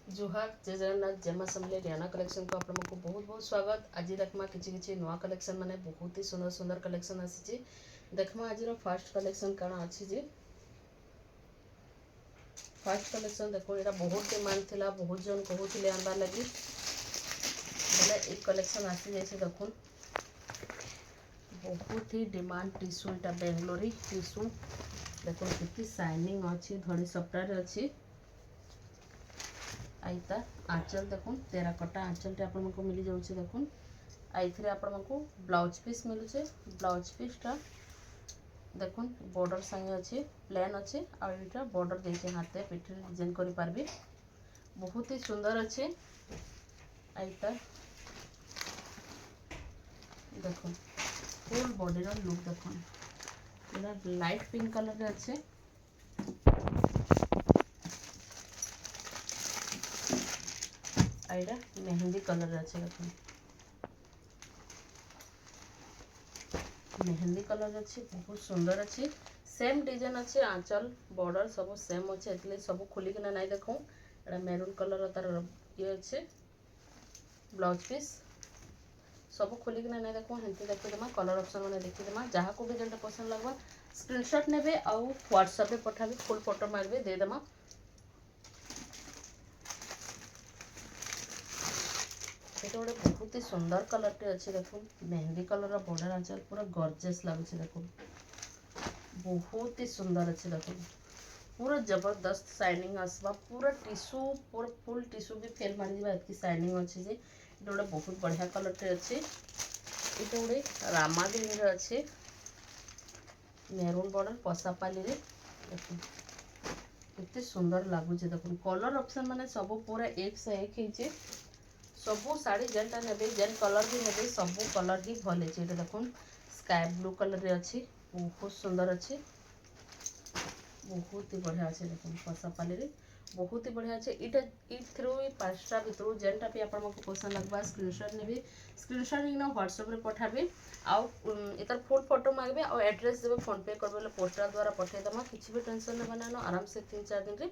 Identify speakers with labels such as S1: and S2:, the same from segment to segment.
S1: जुहार जय जगन्नाथ जय मां समले रियाना कलेक्शन को आपको बहुत बहुत स्वागत। आज देखमा किछि नुआ कलेक्शन माने बहुत ही सुंदर सुंदर कलेक्शन आसी। देखमा आज फास्ट कलेक्शन काना अछि जे फास्ट कलेक्शन देखो एटा बहुत डिमांड थिला, बहुत जन कहूथिले आनबा लगी बोले एक कलेक्शन आसी जैसे देखो बहुत ही डिमांड टिश्यू एटा बेंगलोरी टिश्यू देखो कितनी शाइनिंग अच्छी धड़ी सप्ताह अच्छी आईता आंचल देखुन टेराकोटा आंचल आपको मिल जाऊँ देखुन आईथे आपको ब्लाउज पीस मिलूचे ब्लाउज पीसटा देखुन बॉर्डर संगे अच्छे प्लेन अच्छे आईटा बॉर्डर देखे हाथे पिठे डिजाइन करि पारबे बहुत ही सुंदर अच्छे आईता देखुन फुल बॉडी रो लुक देखुन एटा लाइट पिंक कलर रे अच्छे आईटा मेहंदी कलर रे अच्छे देखुन मेहंदी कलर अच्छे बहुत सुंदर अच्छे सेम डिजाइन अच्छे आंचल बॉर्डर सब सेम अच्छे एतले सब खोलिकिना नहीं देखूँ एटा मेरून कलर तार ये अच्छे ब्लाउज पीस सब खोलिकिना नहीं देखूँ हेंती देखीदेमा कलर ऑप्शन मैंने देखीदेमा जहाँ को भी जेनटा पसंद लगवा स्क्रीनशॉट नेबे आउ व्हाट्सएप पे पठाबे फुल फोटो मारबे देदेमा ये गोटे बहुत ही सुंदर कलर टे अच्छे देखो मेहंदी कलर बॉर्डर आंचल पूरा गॉर्जियस लगुच देखो बहुत ही सुंदर अच्छे देखो पूरा जबरदस्त शाइनिंग आसवा पूरा टिश्यू पूरा फुल टिश्यू भी फेल मारी एतकी शाइनिंग अच्छे जे गोटे बहुत बढ़िया कलर टे अच्छे ये गोटे रामा ग्रीन रे अच्छे मेरून बॉर्डर पसापाली रे देखो कितने सुंदर लगुच देखो कलर ऑप्शन माने सब पूरा एक से एक है सबू शाढ़ी जेनटा नेबे जेन कलर भी नेबे सबू कलर ही भल है देखो स्काई ब्लू कलर रे अच्छी बहुत सुंदर अच्छे बहुत ही बढ़िया अच्छे देखो पसापाली रे बहुत ही बढ़िया अच्छे इटा इथ्रू पांचटा भितर जेनटा भी आपको पसंद लगवा स्क्रीनशॉट नेबे स्क्रीनशॉट निकना व्हाट्सएप रे पठाबे आउ इतर फुल फोटो मांगबे और एड्रेस देबे फोन पे करबे ले पोस्टल द्वारा पठेदमा किछि भी टेंशन ने बनानो आराम से 3-4 दिन रे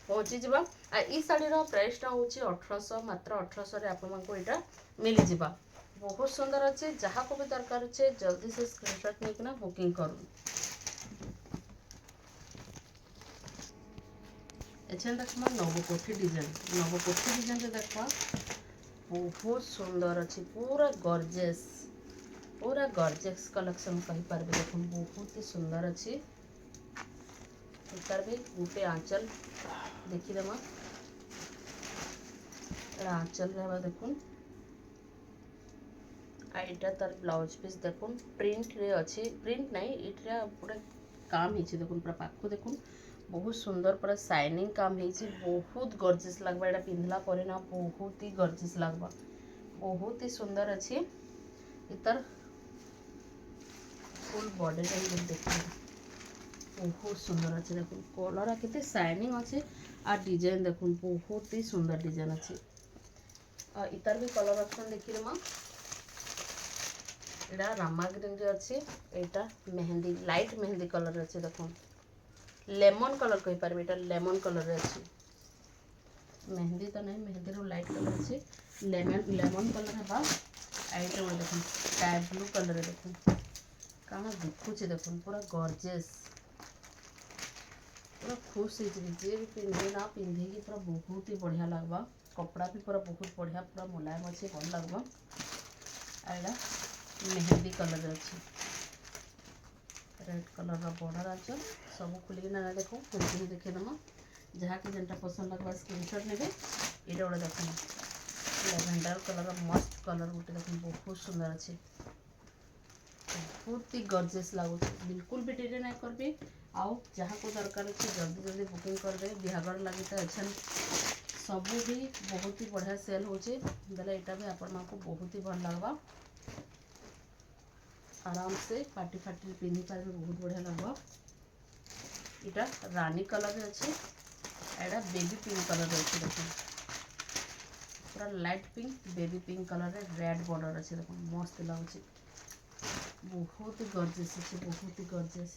S1: पहुँची जावा आ ई शाढ़ीर प्राइसटा हूँ 1800 मात्र 1800 आपको यहाँ मिल जावा बहुत सुंदर अच्छे जहाँ को भी दरकार अच्छे जल्दी से स्क्रीनशॉट निकना बुकिंग करूँ एछन देखमा नवकोठी डिजाइन रे देखमा बहुत सुंदर अच्छे पूरा गॉर्जियस कलेक्शन कहि पारबे देखो बहुत ही सुंदर अच्छे इतार भी गोटे आंचल देखीदेमा आंचल रहबा देखुन आईटा तार ब्लाउज पीस देखुन प्रिंट रे अच्छे प्रिंट नहीं इटा पूरा काम ही देखुन पूरा पाखु देखुन बहुत सुंदर पूरा शाइनिंग काम है बहुत गॉर्जियस लगवा एटा पिंधला परे ना बहुत ही गॉर्जियस लगवा बहुत ही सुंदर अच्छे इतर फुल बॉडी रे देखिए बहुत सुंदर अच्छे देखुन कलर केते शाइनिंग अच्छे आ डिजाइन देखुन बहुत ही सुंदर डिजाइन अच्छे आ इतर भी कलर ऑप्शन देखिए मां एटा रामा ग्रीन रे अच्छे एटा मेहंदी लाइट मेहंदी कलर रे अच्छे देखुन लेमन कलर कहि पारबे एटा लेमन कलर रे अच्छे मेहंदी तो नहीं मेहंदी रो लाइट कलर अच्छे लेमन कलर है आईटा वो देखुन स्काई ब्लू कलर रे देखुन काना दिखुचे देखुन पूरा गॉर्जियस पूरा खुश हो जे भी पिंधे ना पिंधे कि पूरा बहुत ही बढ़िया लगवा कपड़ा भी पूरा बहुत बढ़िया पूरा मुलायम अच्छे भल लगवा आईटा मेहंदी कलर अच्छे रेड कलर बॉर्डर आंचल सब खोलिकिना ना देखो खुली देखेदमा जहाँ कि जेनटा पसंद लगवा स्क्रीनशॉट नेबे ये गोटे देख लेवेंडर कलर मस्त कलर गोटे देख बहुत सुंदर अच्छे बहुत ही गॉर्जियस लगुच बिल्कुल भी डिले नहीं करबे आउ जहाँ को दरकार अच्छे जल्दी जल्दी बुकिंग करबे बिहागर लगी तो अच्छा सबू भी बहुत ही बढ़िया सेल होचे बेले यहाँ भी आपण को बहुत ही भल लगवा आराम से पार्टी फाटी पिंधि पारे बहुत बढ़िया लगवा इटा रानी कलर अच्छे एटा बेबी पिंक कलर अच्छे देखो पूरा light pink baby pink colour red border अच्छे देखो मस्त लगुच बहुत ही गॉर्जियस अच्छे बहुत ही गॉर्जियस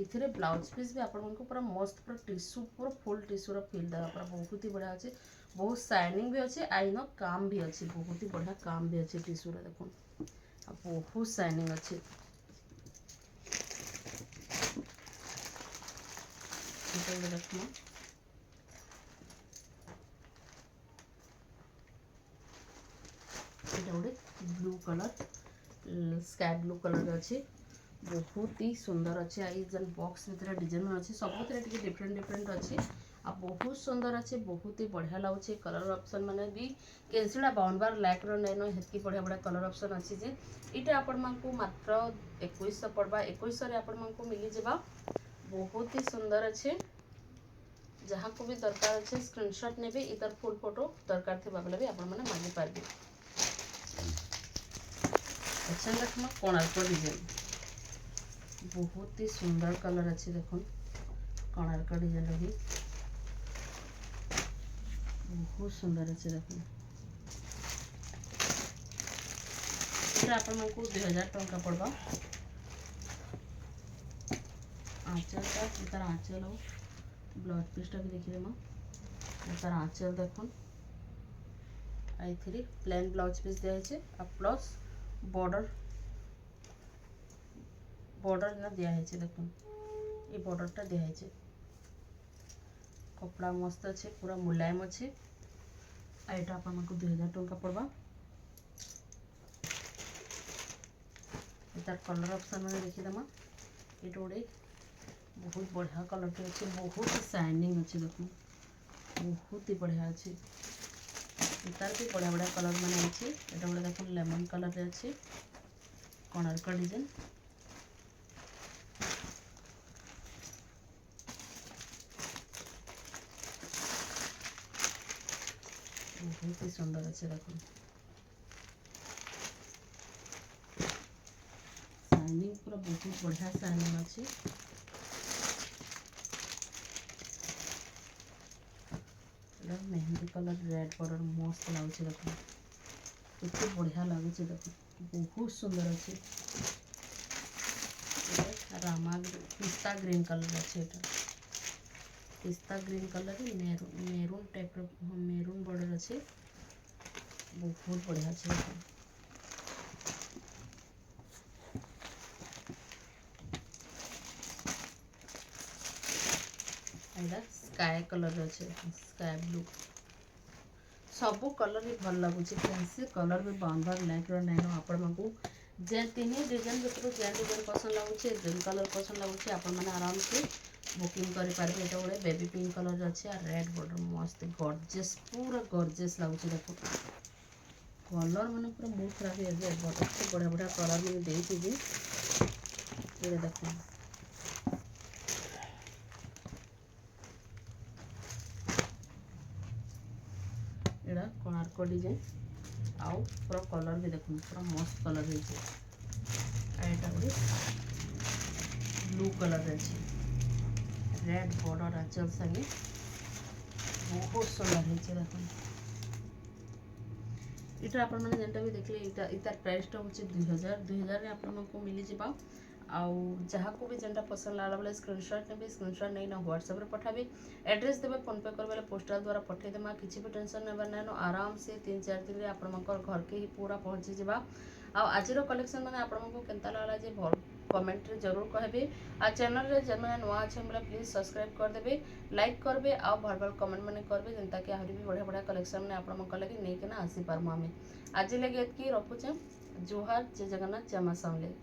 S1: इथिरे ब्लाउज पीस भी आपण को पूरा मस्त पूरा टिश्यू पूरा फुल टिश्यू रो फील देगा पूरा बहुत ही बढ़िया अच्छे बहुत शाइनिंग भी अच्छे आईनो काम भी अच्छे बहुत ही बढ़िया काम भी अच्छे टिश्यू रे देखो बहुत शाइनिंग अच्छे देखना এটা ଗୋଟେ blue colour sky blue colour ଅଛି ବହୁତ ହି ସୁନ୍ଦର ଅଛି ଏଇ ଯେନ୍ ବକ୍ସ ଭିତରେ ଡିଜାଇନ୍ ଅଛି ସବୁଥିରେ ଟିକେ ଡିଫରେଣ୍ଟ ଅଛି ଆଉ ବହୁତ ସୁନ୍ଦର ଅଛି ବହୁତ ହି ବଢ଼ିଆ ଲାଗୁଛି କଲର୍ ଅପସନ୍ ମାନେ ବି କେନ୍ସିଟା ବାଉଣ୍ଡବାର ଲାଇକ୍ର ନାଇନ ହେତ୍କି ବଢ଼ିଆ ବଢ଼ିଆ କଲର୍ ଅପସନ୍ ଅଛି ଯେ ଏଇଟା ଆପଣମାନଙ୍କୁ ମାତ୍ର 2100 ପଡ଼ବା 2100ରେ ଆପଣମାନଙ୍କୁ ମିଳିଯିବା ବହୁତ ହି ସୁନ୍ଦର ଅଛି ଯାହାକୁ ବି ଦରକାର ଅଛି ସ୍କ୍ରିନଶଟ୍ ନେବେ ଇତାର ଫୁଲ୍ ଫଟୋ ଦରକାର ଥିବା ବେଲେ ବି ଆପଣମାନେ ମାଗି ପାରିବେ अच्छा देखो कोणार्क डिजाइन बहुत ही सुंदर कलर अच्छे देखो कोणार्क डिजाइन भी बहुत सुंदर अच्छे देखो ये आपण को 2000 टंका पड़वा आंचलटा तार आंचल हो ब्लाउज पीसटा भी देखिए माँ तार आंचल देखो I three plain blouse piece दिया है प्लस बॉर्डर ना दिया है देखो ये बॉर्डरटा दिया है कपड़ा मस्त अच्छे पूरा मुलायम अच्छे एटा अपन को 2000 टंका पड़वा तार कलर ऑप्शन मैंने देखी दमा ये गोटे बहुत बढ़िया कलर टे अच्छे बहुत शाइनिंग अच्छे देखो बहुत ही बढ़िया अच्छे तार भी बढ़िया बढ़िया कलर मैंने अच्छे ये गोटे देख लेमन कलर रे अच्छे कोणार्क डिजाइन बहुत ही सुंदर अच्छे देखो शाइनिंग पूरा बहुत बढ़िया शाइनिंग अच्छे मेहंदी कलर रेड बॉर्डर मस्त लगुच देखो केते बढ़िया लगुच देखो बहुत सुंदर अच्छे रामा पिस्ता ग्रीन कलर अच्छे पिस्ता green colour maroon type maroon border अच्छे बहुत बढ़िया अच्छे देखो स्काए कलर अच्छे स्काए ब्लू सबू कलर भी भल लगुच कैसे कलर भी बाउंडर लाइक नाइन आपण को जे तीन डिजाइन भर जे डिजाइन पसंद लगुच ग्रीन कलर पसंद लगुच आपण आराम से बुकिंग कर पारे ये गोटे बेबी पिंक कलर अच्छे रेड बॉर्डर मस्त गॉर्जियस पूरा गॉर्जियस लगुच देखो कलर मैंने पूरा मुड खराब है बहुत बढ़िया बढ़िया कलर मैंने देती ये देखो एड़ा कोणार्क डिजाइन आउ पूरा कलर भी देखो पूरा मस्त कलर है एटा गोटे ब्लू कलर अच्छे रेड बॉर्डर आंचल संगे बहुत सुंदर है देखो इटा आपण मैंने जेनटा भी देखले इतार प्राइसटा हूँ 2000 आपको मिली जावा आउ जहाँ को भी जेनटा पसंद लागला बोले स्क्रीनशॉट नेबे स्क्रीनशॉट नहीं ना व्हाट्सएप रे पठाबे एड्रेस देबे फोन पे करबे पोस्टल द्वारा पठे देमा किछि भी टेंशन नेबा नानो आराम से 3-4 दिन रे आपण मकर घर के ही पूरा पहुंची जावा आ आजिरो कलेक्शन माने आपण मको केनता लागला जे भल कमेंट रे जरूर कहबे आ चैनल रे जे माने नवा छै बोले प्लीज सब्सक्राइब कर देबे लाइक करबे आ भल भल कमेंट माने करबे जेनता कि आहुरी भी बढ़िया बढ़िया कलेक्शन माने आपण मकर लगे नै केना आसी पारमु आमे आज लगे एतकी रखुछे जोहार जय जगन्नाथ जय मां समले।